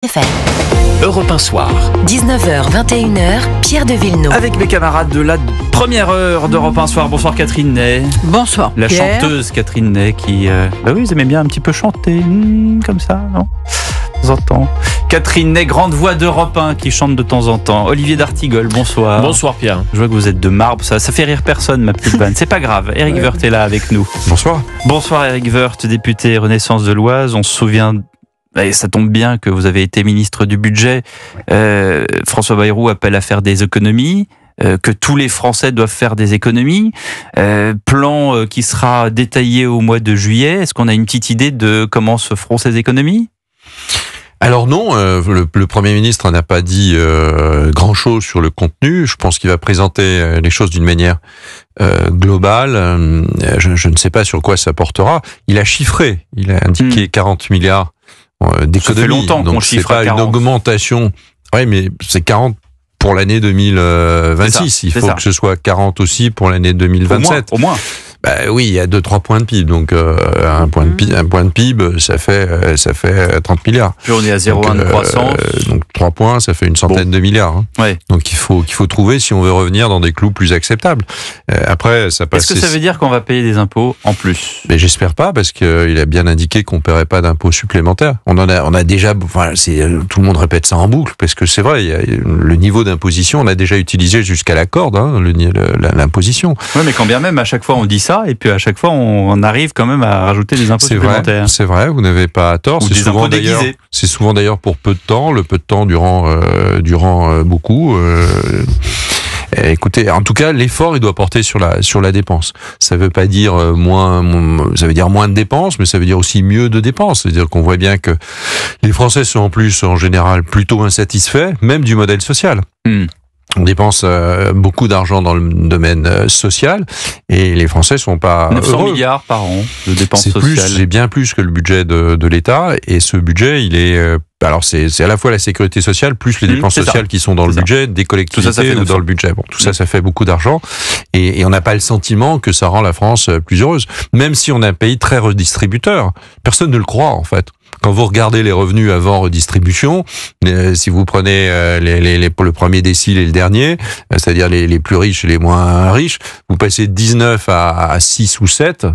FM. Europe 1 Soir. 19h-21h, Pierre de Villeneuve. Avec mes camarades de la première heure d'Europe 1 Soir. Bonsoir Catherine Ney. Bonsoir La Pierre. chanteuse Catherine Ney qui... Bah oui, vous aimez bien un petit peu chanter, comme ça, non ? De temps en temps. Catherine Ney, grande voix d'Europe 1 qui chante de temps en temps. Olivier d'Artigol, bonsoir. Bonsoir Pierre. Je vois que vous êtes de marbre, ça fait rire personne ma petite vanne. C'est pas grave, Éric Woerth est là avec nous. Bonsoir. Bonsoir Éric Woerth, député Renaissance de l'Oise. On se souvient... Et ça tombe bien que vous avez été ministre du budget. François Bayrou appelle à faire des économies, que tous les Français doivent faire des économies. Plan qui sera détaillé au mois de juillet. Est-ce qu'on a une petite idée de comment se feront ces économies ? Alors non, le Premier ministre n'a pas dit grand-chose sur le contenu. Je pense qu'il va présenter les choses d'une manière globale. Je ne sais pas sur quoi ça portera. Il a chiffré, il a indiqué 40 milliards d'économies. Ça fait longtemps qu'on donc chiffre c'est pas à 40. une augmentation. Oui, mais c'est 40 pour l'année 2026. Il faut que ce soit 40 aussi pour l'année 2027. Au moins. Bah oui, il y a 2-3 points de PIB, donc un point de PIB, ça fait 30 milliards. Puis on est à 0,1 de croissance. Donc 3 points, ça fait une centaine de milliards. Hein. Ouais. Donc il faut trouver si on veut revenir dans des clous plus acceptables. Après, ça passe. Est-ce que ça veut dire qu'on va payer des impôts en plus ? Mais j'espère pas, parce qu'il a bien indiqué qu'on paierait pas d'impôts supplémentaires. On a déjà, enfin, tout le monde répète ça en boucle, parce que c'est vrai, le niveau d'imposition, on a déjà utilisé jusqu'à la corde, hein, l'imposition. Oui, mais quand bien même, à chaque fois on dit ça, et puis à chaque fois on arrive quand même à rajouter des impôts supplémentaires. C'est vrai, vous n'avez pas tort. Ou des impôts déguisés. C'est souvent d'ailleurs pour peu de temps. Le peu de temps durant beaucoup. Écoutez, en tout cas, l'effort il doit porter sur la dépense. Ça veut pas dire ça veut dire moins de dépenses, mais ça veut dire aussi mieux de dépenses. C'est-à-dire qu'on voit bien que les Français sont en plus en général plutôt insatisfaits, même du modèle social. On dépense beaucoup d'argent dans le domaine social et les Français sont pas 900 heureux. milliards par an de dépenses sociales. C'est bien plus que le budget de l'État, et ce budget, il est alors c'est à la fois la sécurité sociale plus les dépenses sociales qui sont dans le budget des collectivités ou dans le budget. Bon, tout ça fait beaucoup d'argent et on n'a pas le sentiment que ça rend la France plus heureuse, même si on a un pays très redistributeur. Personne ne le croit en fait. Quand vous regardez les revenus avant redistribution, si vous prenez pour le premier décile et le dernier, c'est-à-dire les plus riches et les moins riches, vous passez de 19 à 6 ou 7,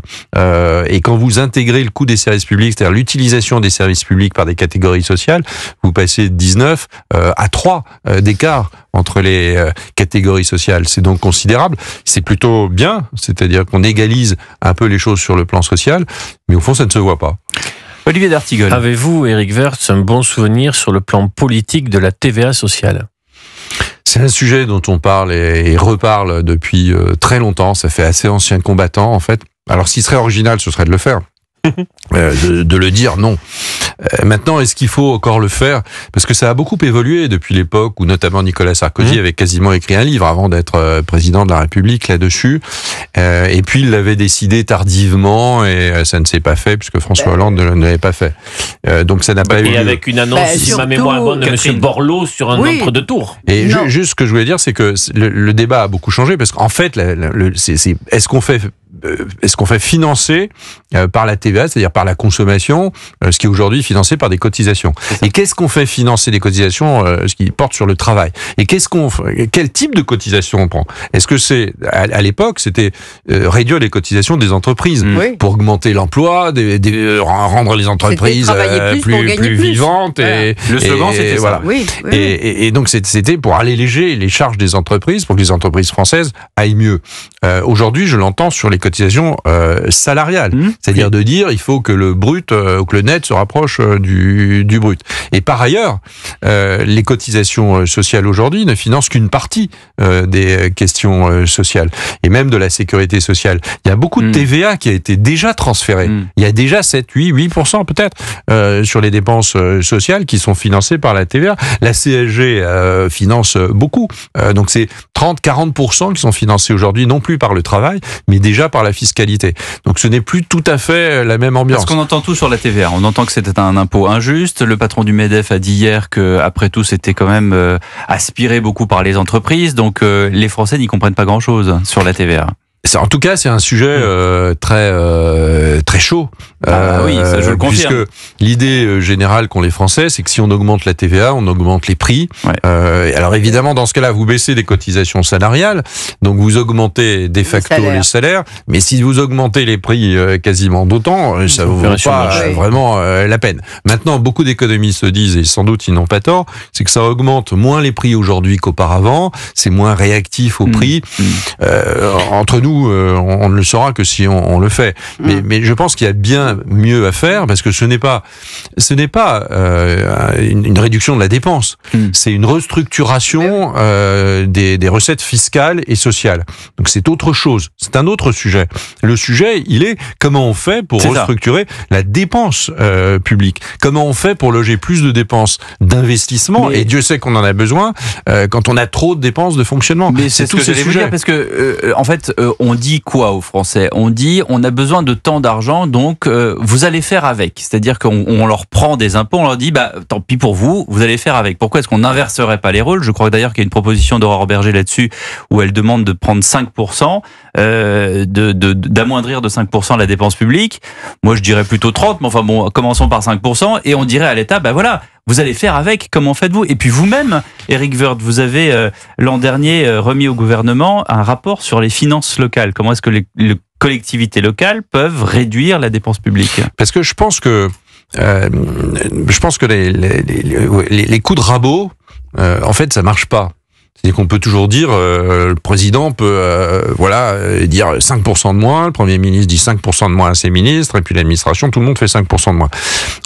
et quand vous intégrez le coût des services publics, c'est-à-dire l'utilisation des services publics par des catégories sociales, vous passez de 19 à 3 d'écart entre les catégories sociales. C'est donc considérable. C'est plutôt bien, c'est-à-dire qu'on égalise un peu les choses sur le plan social, mais au fond, ça ne se voit pas. Olivier d'Artigol. Avez-vous, Éric Woerth, un bon souvenir sur le plan politique de la TVA sociale ? C'est un sujet dont on parle et reparle depuis très longtemps. Ça fait assez ancien combattant, en fait. Alors, ce qui serait original, ce serait de le faire. De le dire, non. Maintenant, est-ce qu'il faut encore le faire ? Parce que ça a beaucoup évolué depuis l'époque où notamment Nicolas Sarkozy avait quasiment écrit un livre avant d'être président de la République là-dessus. Et puis il l'avait décidé tardivement et ça ne s'est pas fait puisque François Hollande ne l'avait pas fait. Donc ça n'a pas eu lieu. Et avec une annonce, si ma mémoire est bonne, de M. Borloo sur un nombre de tours. Et juste ce que je voulais dire, c'est que le débat a beaucoup changé parce qu'en fait, est-ce qu'on fait financer par la TVA, c'est-à-dire par la consommation, ce qui est aujourd'hui financé par des cotisations. Et qu'est-ce qu'on fait financer des cotisations, ce qui porte sur le travail ? Et quel type de cotisation on prend ? Est-ce que c'est, à l'époque, c'était réduire les cotisations des entreprises pour augmenter l'emploi, rendre les entreprises plus vivantes. Et, le slogan, c'était voilà. ça. Et donc, c'était pour alléger les charges des entreprises, pour que les entreprises françaises aillent mieux. Aujourd'hui, je l'entends sur les cotisations salariales. C'est-à-dire de dire, il faut que le brut, ou que le net se rapproche du brut. Et par ailleurs, les cotisations sociales aujourd'hui ne financent qu'une partie des questions sociales. Et même de la sécurité sociale. Il y a beaucoup de TVA qui a été déjà transférée. Il y a déjà 8% peut-être sur les dépenses sociales qui sont financées par la TVA. La CSG finance beaucoup. Donc c'est 30-40% qui sont financés aujourd'hui, non plus par le travail, mais déjà par la fiscalité. Donc ce n'est plus tout à fait la même ambiance. Parce qu'on entend tout sur la TVA. On entend que c'était un impôt injuste. Le patron du MEDEF a dit hier que, après tout, c'était quand même aspiré beaucoup par les entreprises. Donc les Français n'y comprennent pas grand-chose sur la TVA. En tout cas, c'est un sujet très chaud. Oui, ça, je le confirme. Puisque l'idée générale qu'ont les Français, c'est que si on augmente la TVA, on augmente les prix. Ouais. Alors évidemment, dans ce cas-là, vous baissez des cotisations salariales, donc vous augmentez de facto les salaires. Mais si vous augmentez les prix quasiment d'autant, ça vous vaut pas vraiment la peine. Maintenant, beaucoup d'économistes disent, et sans doute ils n'ont pas tort, c'est que ça augmente moins les prix aujourd'hui qu'auparavant. C'est moins réactif au prix. Entre nous, on ne le saura que si on le fait. Mais je pense qu'il y a bien mieux à faire, parce que ce n'est pas une réduction de la dépense. C'est une restructuration des recettes fiscales et sociales. Donc c'est autre chose. C'est un autre sujet. Le sujet, il est comment on fait pour restructurer la dépense publique. Comment on fait pour loger plus de dépenses d'investissement. Et Dieu sait qu'on en a besoin quand on a trop de dépenses de fonctionnement. Mais c'est ce que j'allais vous dire, parce que en fait, on dit quoi aux Français? On dit on a besoin de tant d'argent, donc vous allez faire avec. C'est-à-dire qu'on leur prend des impôts, on leur dit tant pis pour vous, vous allez faire avec. Pourquoi est-ce qu'on n'inverserait pas les rôles? Je crois d'ailleurs qu'il y a une proposition d'Aurore Berger là-dessus, où elle demande de prendre 5%, d'amoindrir de 5% la dépense publique. Moi je dirais plutôt 30%, mais enfin bon, commençons par 5%, et on dirait à l'État, voilà, vous allez faire avec, comment faites-vous? Et puis vous-même, Éric Woerth, vous avez l'an dernier remis au gouvernement un rapport sur les finances locales. Comment est-ce que les collectivités locales peuvent réduire la dépense publique? Parce que je pense que les coups de rabot, en fait, ça marche pas. C'est-à-dire qu'on peut toujours dire, le président peut dire 5% de moins, le Premier ministre dit 5% de moins à ses ministres, et puis l'administration, tout le monde fait 5% de moins.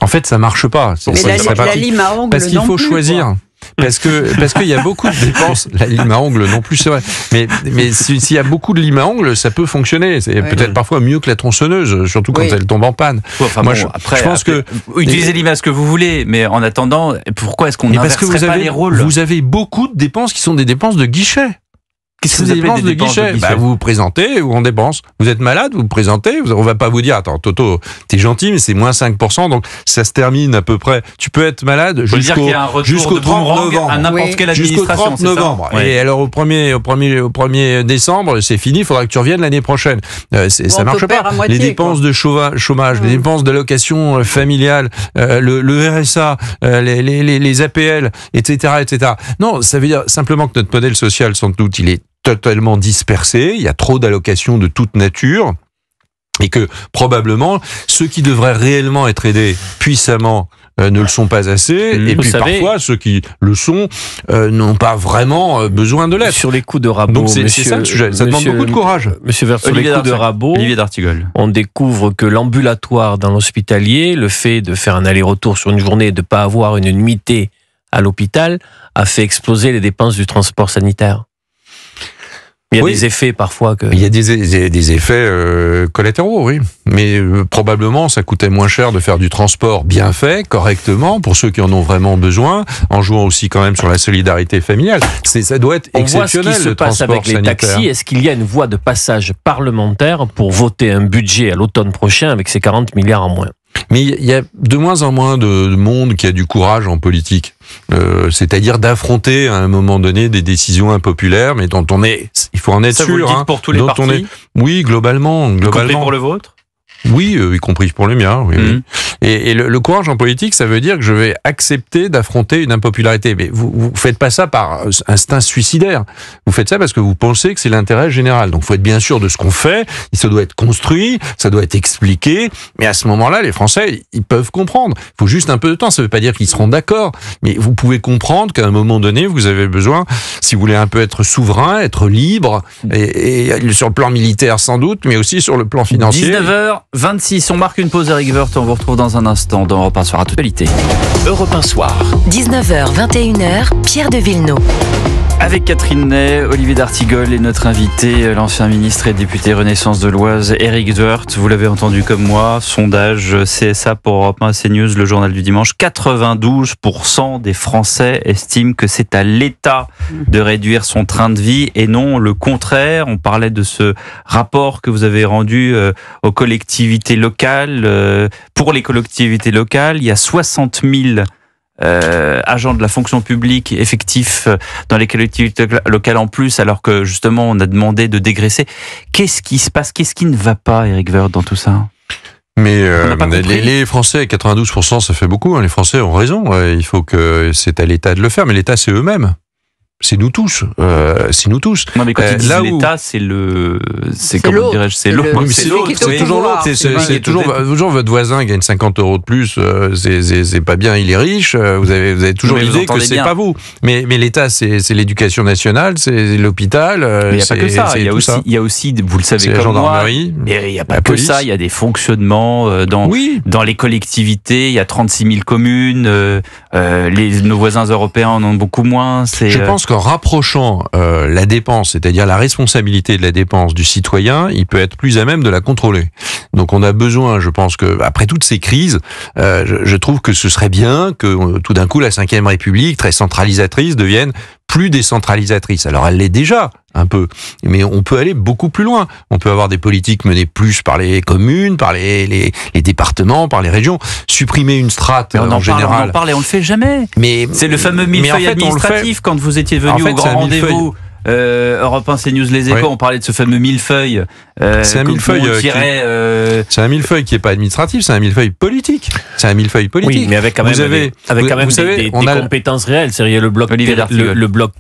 En fait, ça marche pas. Mais la lime à ongles, parce qu'il faut choisir. Parce qu'il y a beaucoup de dépenses. La lime à ongles non plus, c'est vrai. Mais s'il y a beaucoup de lime à ongles, ça peut fonctionner. C'est peut-être parfois mieux que la tronçonneuse, surtout quand elle tombe en panne. Moi, je pense que utilisez l'image ce que vous voulez, mais en attendant, pourquoi est-ce qu'on n'inverserait pas les rôles? Vous avez beaucoup de dépenses qui sont des dépenses de guichet. Qu'est-ce que vous appelez des dépenses de guichet? Vous vous présentez ou on dépense. Vous êtes malade, vous vous présentez, on va pas vous dire, attends, Toto, t'es gentil, mais c'est moins 5%, donc ça se termine à peu près. Tu peux être malade jusqu'au 30 novembre. À n'importe quelle administration. Jusqu'au 30 novembre. Ouais. Et alors, au 1er décembre, c'est fini, il faudra que tu reviennes l'année prochaine. Ça marche pas. Les dépenses de chômage, les dépenses d'allocation familiale, le RSA, les APL, etc. Non, ça veut dire simplement que notre modèle social, sans doute, il est totalement dispersé, il y a trop d'allocations de toute nature, et que probablement ceux qui devraient réellement être aidés puissamment ne le sont pas assez, et puis parfois ceux qui le sont n'ont pas vraiment besoin de l'être. Sur les coups de rabot, donc c'est ça le sujet, ça demande beaucoup de courage. Monsieur Woerth, sur les coups de rabot, Olivier d'Artigol, on découvre que l'ambulatoire dans l'hospitalier, le fait de faire un aller-retour sur une journée et de ne pas avoir une nuitée à l'hôpital, a fait exploser les dépenses du transport sanitaire. Il y a des effets parfois que... Il y a des effets collatéraux, oui. Mais probablement, ça coûtait moins cher de faire du transport bien fait, correctement, pour ceux qui en ont vraiment besoin, en jouant aussi quand même sur la solidarité familiale. Ça doit être exceptionnel, on voit ce qui se passe avec les taxis. Est-ce qu'il y a une voie de passage parlementaire pour voter un budget à l'automne prochain avec ces 40 milliards en moins? Mais il y a de moins en moins de monde qui a du courage en politique. C'est-à-dire d'affronter à un moment donné des décisions impopulaires, mais dont il faut en être sûr. Ça vous le dites pour tous les partis? Oui, globalement. Y compris pour le vôtre? Oui, y compris pour le mien. Oui. Et le courage en politique, ça veut dire que je vais accepter d'affronter une impopularité. Mais vous faites pas ça par instinct suicidaire. Vous faites ça parce que vous pensez que c'est l'intérêt général. Donc, faut être bien sûr de ce qu'on fait. Ça doit être construit, ça doit être expliqué. Mais à ce moment-là, les Français, ils peuvent comprendre. Il faut juste un peu de temps. Ça veut pas dire qu'ils seront d'accord. Mais vous pouvez comprendre qu'à un moment donné, vous avez besoin, si vous voulez un peu être souverain, être libre, et sur le plan militaire sans doute, mais aussi sur le plan financier. 19h26, on marque une pause, Éric Woerth, on vous retrouve dans un instant dans Europe 1 Soir à Actualité. Europe 1 Soir. 19h, 21h, Pierre de Villeneuve. Avec Catherine Ney, Olivier d'Artigol et notre invité, l'ancien ministre et député Renaissance de l'Oise, Éric Woerth. Vous l'avez entendu comme moi, sondage CSA pour Europe 1 CNews, le journal du dimanche. 92% des Français estiment que c'est à l'État de réduire son train de vie et non le contraire. On parlait de ce rapport que vous avez rendu aux collectivités locales. Pour les collectivités locales, il y a 60 000 agents de la fonction publique effectifs dans les collectivités locales en plus, alors que justement on a demandé de dégraisser. Qu'est-ce qui se passe? Qu'est-ce qui ne va pas, Éric Woerth, dans tout ça? Mais les Français, 92%, ça fait beaucoup. Hein, les Français ont raison. Il faut que c'est à l'État de le faire. Mais l'État, c'est eux-mêmes. C'est nous tous. C'est nous tous. Non, mais quand ils disent l'État, c'est comment dirais-je, c'est l'autre. C'est toujours l'autre. C'est toujours votre voisin gagne 50 € de plus. C'est pas bien. Il est riche. Vous avez toujours l'idée que c'est pas vous. Mais l'État, c'est l'éducation nationale, c'est l'hôpital. Mais il n'y a pas que ça. Il y a aussi, vous le savez comme moi, mais il n'y a pas que ça. Il y a des fonctionnements dans les collectivités. Il y a 36 000 communes. Nos voisins européens en ont beaucoup moins. Je pense qu'en rapprochant la dépense, c'est-à-dire la responsabilité de la dépense du citoyen, il peut être plus à même de la contrôler. Donc on a besoin, je pense que après toutes ces crises, je trouve que ce serait bien que tout d'un coup la Ve République, très centralisatrice, devienne plus décentralisatrice. Alors elle l'est déjà un peu, mais on peut aller beaucoup plus loin. On peut avoir des politiques menées plus par les communes, par les départements, par les régions. Supprimer une strate en général. On en parle et on le fait jamais. Mais c'est le fameux millefeuille administratif quand vous étiez venu au grand rendez-vous. Europe 1, CNews, Les Échos, on parlait de ce fameux millefeuille. C'est un millefeuille c'est un millefeuille qui est pas administratif, c'est un millefeuille politique. C'est un millefeuille politique. Oui, mais avec quand même des compétences réelles. C'est-à-dire le bloc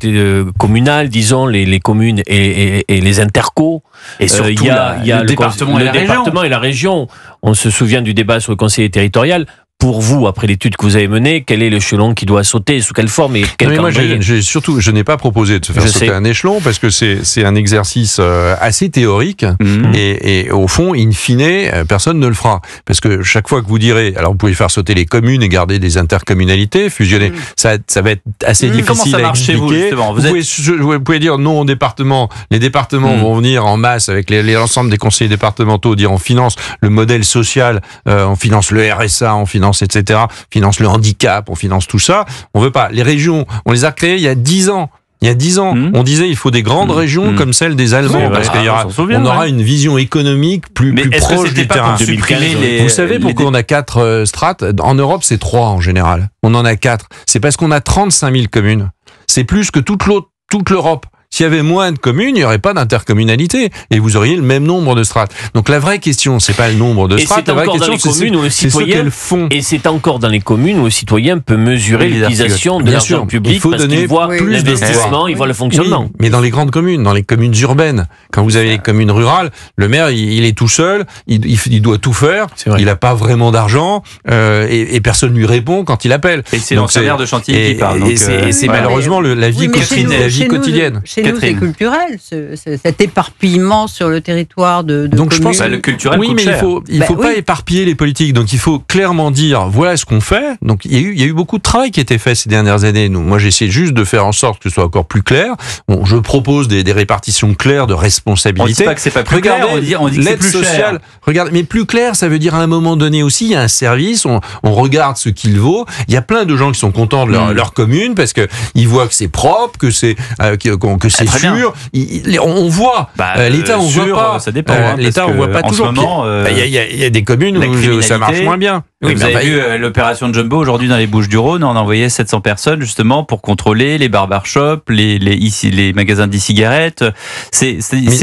communal, disons, les communes et les intercos. Et surtout, il y a le département et la région. On se souvient du débat sur le conseiller territorial. Pour vous, après l'étude que vous avez menée, quel est l'échelon qui doit sauter, sous quelle forme et quel calendrier? Moi, je n'ai pas proposé de se faire sauter un échelon parce que c'est un exercice assez théorique et au fond, in fine, personne ne le fera. Parce que chaque fois que vous direz, alors vous pouvez faire sauter les communes et garder des intercommunalités, fusionner, ça va être assez difficile à expliquer. Vous pouvez dire non au département, les départements vont venir en masse avec l'ensemble des conseillers départementaux, dire on finance le modèle social, on finance le RSA, on finance etc., finance le handicap, on finance tout ça. On veut pas. Les régions, on les a créées il y a 10 ans. Il y a 10 ans, on disait il faut des grandes régions comme celle des Allemands parce qu'on aura une vision économique plus proche du terrain. Vous savez pourquoi on a 4 strates? En Europe, c'est 3 en général. On en a 4. C'est parce qu'on a 35 000 communes. C'est plus que toute l'Europe. S'il y avait moins de communes, il n'y aurait pas d'intercommunalité et vous auriez le même nombre de strates. Donc la vraie question, c'est pas le nombre de strates, la vraie question c'est ce qu'elles font. Et c'est encore dans les communes où le citoyen peut mesurer l'utilisation de l'argent public parce qu'il voit l'investissement, il voit le fonctionnement. Oui, mais dans les grandes communes, dans les communes urbaines, quand vous avez les communes rurales, le maire il est tout seul, il doit tout faire, il n'a pas vraiment d'argent et personne lui répond quand il appelle. Et c'est l'ancien maire de Chantilly qui parle. Et c'est malheureusement la vie quotidienne. Chez nous, c'est culturel, cet éparpillement sur le territoire de donc communes. Je pense le culturel oui, mais il faut pas éparpiller les politiques. Donc il faut clairement dire voilà ce qu'on fait. Donc il y a eu beaucoup de travail qui a été fait ces dernières années. Moi j'essaie juste de faire en sorte que ce soit encore plus clair. Bon, je propose des répartitions claires de responsabilités. On dit pas que c'est pas plus clair, on dit que c'est plus cher. Regardez, mais plus clair, ça veut dire à un moment donné aussi il y a un service. On regarde ce qu'il vaut. Il y a plein de gens qui sont contents de leur commune parce que ils voient que c'est propre, que c'est que c'est sûr. On voit. L'État, on voit pas. Ça dépend. L'État, on voit pas toujours. Il y a des communes où ça marche moins bien. Oui, vous avez vu l'opération Jumbo aujourd'hui dans les Bouches-du-Rhône, on a envoyé 700 personnes justement pour contrôler les barbershops, les magasins d'e-cigarettes. Mais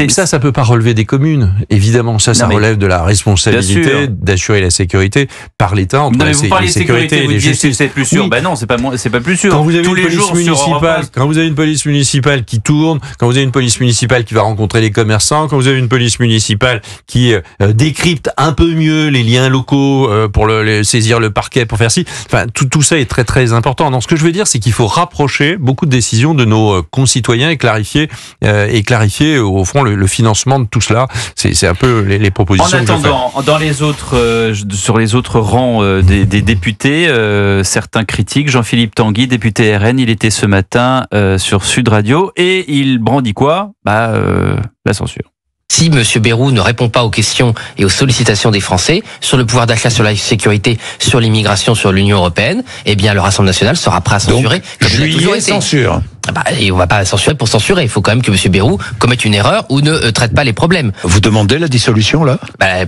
ça peut pas relever des communes. Évidemment, ça relève de la responsabilité d'assurer la sécurité par l'État entre la sécurité et les justices. C'est plus sûr. Ben non, c'est pas plus sûr. Quand vous avez une police municipale qui tourne, quand vous avez une police municipale qui va rencontrer les commerçants, quand vous avez une police municipale qui décrypte un peu mieux les liens locaux pour saisir le parquet, pour faire ci. Enfin, tout ça est très très important. Donc, ce que je veux dire, c'est qu'il faut rapprocher beaucoup de décisions de nos concitoyens et clarifier au fond le financement de tout cela. C'est un peu les propositions. En attendant, sur les autres rangs des députés, certains critiquent. Jean-Philippe Tanguy, député RN, il était ce matin sur Sud Radio et il brandit quoi ? La censure. Si M. Bayrou ne répond pas aux questions et aux sollicitations des Français sur le pouvoir d'achat, sur la sécurité, sur l'immigration, sur l'Union européenne, eh bien le Rassemblement national sera prêt à censurer. Donc, juillet censure. Et on va pas censurer pour censurer. Il faut quand même que M. Bayrou commette une erreur ou ne traite pas les problèmes. Vous demandez la dissolution, là?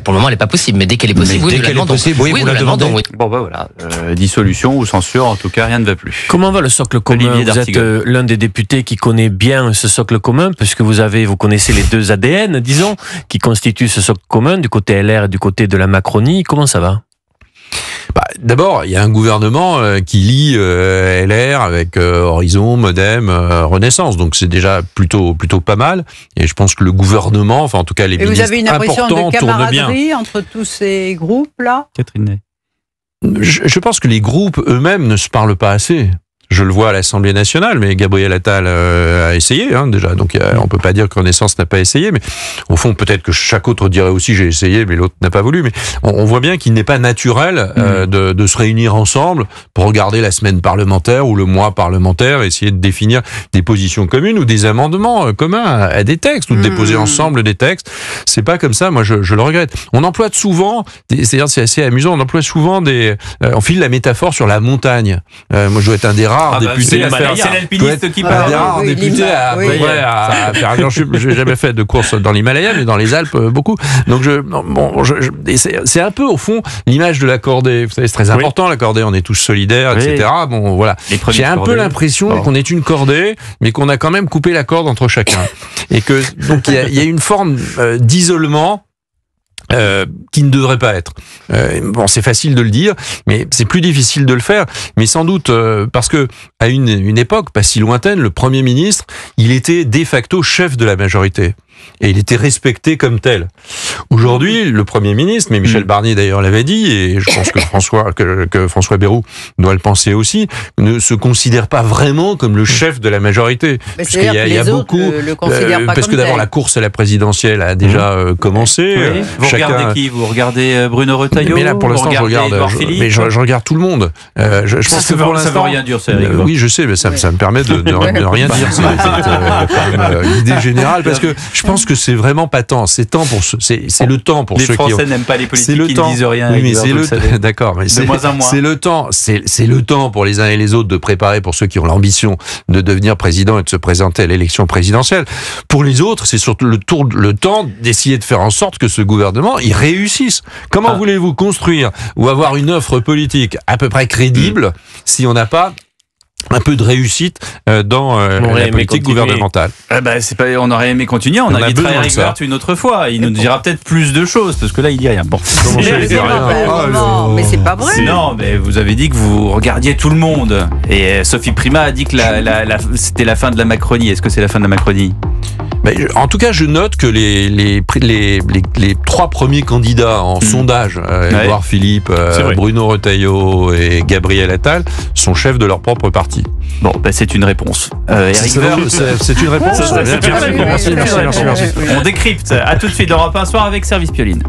Pour le moment, elle n'est pas possible, mais dès qu'elle est possible, oui, nous la demandons. Oui, vous la demandez. Oui. Bon, voilà. Dissolution ou censure, en tout cas, rien ne va plus. Comment va le socle commun? Vous êtes l'un des députés qui connaît bien ce socle commun, puisque vous connaissez les deux ADN, disons, qui constituent ce socle commun, du côté LR et du côté de la Macronie. Comment ça va? D'abord, il y a un gouvernement qui lie LR avec Horizon, Modem, Renaissance. Donc c'est déjà plutôt pas mal. Et je pense que le gouvernement, enfin en tout cas les ministres importants, tournent bien. Vous avez une impression de camaraderie entre tous ces groupes-là? Catherine Ney. Je pense que les groupes eux-mêmes ne se parlent pas assez. Je le vois à l'Assemblée nationale, mais Gabriel Attal a essayé déjà. Donc on peut pas dire que Renaissance n'a pas essayé, mais au fond peut-être que chaque autre dirait aussi j'ai essayé, mais l'autre n'a pas voulu. Mais on voit bien qu'il n'est pas naturel de se réunir ensemble pour regarder la semaine parlementaire ou le mois parlementaire, essayer de définir des positions communes ou des amendements communs à des textes ou de déposer ensemble des textes. C'est pas comme ça. Moi je le regrette. On emploie souvent, c'est-à-dire c'est assez amusant, on emploie souvent on file la métaphore sur la montagne. Moi je dois être un des rares député à faire. C'est l'alpiniste qui parle. Député à faire. J'ai jamais fait de course dans l'Himalaya, mais dans les Alpes beaucoup. Donc c'est un peu au fond l'image de la cordée. Vous savez, c'est très important la cordée. On est tous solidaires, etc. Bon, voilà. J'ai un peu l'impression qu'on est une cordée, mais qu'on a quand même coupé la corde entre chacun, et que donc il y a une forme d'isolement. Qui ne devrait pas être. Bon, c'est facile de le dire, mais c'est plus difficile de le faire. Mais sans doute parce que à une époque pas si lointaine, le Premier ministre, il était de facto chef de la majorité. Et il était respecté comme tel. Aujourd'hui, le Premier ministre, mais Michel Barnier d'ailleurs l'avait dit, et je pense que François Bayrou doit le penser aussi, ne se considère pas vraiment comme le chef de la majorité. Parce qu'il y a beaucoup, le considèrent pas parce que d'abord la course à la présidentielle a déjà commencé. Oui. Vous regardez qui? Vous regardez Bruno Retailleau? Mais là, pour l'instant, je regarde tout le monde. Je pense que pour l'instant, ça veut rien dire. Oui, je sais, mais ça me permet de rien dire. C'est quand même l'idée générale, parce que je pense que c'est vraiment pas tant. C'est le temps pour ceux qui ont. Les Français n'aiment pas les politiques qui ne disent rien. Oui, mais d'accord, mais c'est le temps. C'est le temps pour les uns et les autres de préparer, pour ceux qui ont l'ambition de devenir président et de se présenter à l'élection présidentielle. Pour les autres, c'est surtout le temps d'essayer de faire en sorte que ce gouvernement il réussisse. Comment voulez-vous construire ou avoir une offre politique à peu près crédible si on n'a pas un peu de réussite dans la politique gouvernementale? On aurait aimé continuer. On invitera Eric Woerth une autre fois. Il nous dira peut-être plus de choses, parce que là, il dit rien. Bon. Mais c'est pas vrai. Non, mais vous avez dit que vous regardiez tout le monde. Et Sophie Primas a dit que c'était la fin de la Macronie. Est-ce que c'est la fin de la Macronie? En tout cas, je note que les trois premiers candidats en sondage, Édouard Philippe, Bruno Retailleau et Gabriel Attal, sont chefs de leur propre parti. Bon, c'est une réponse. Eric Woerth, c'est une réponse. Merci. On décrypte. À tout de suite dans Europe 1 Soir avec Service Pioline.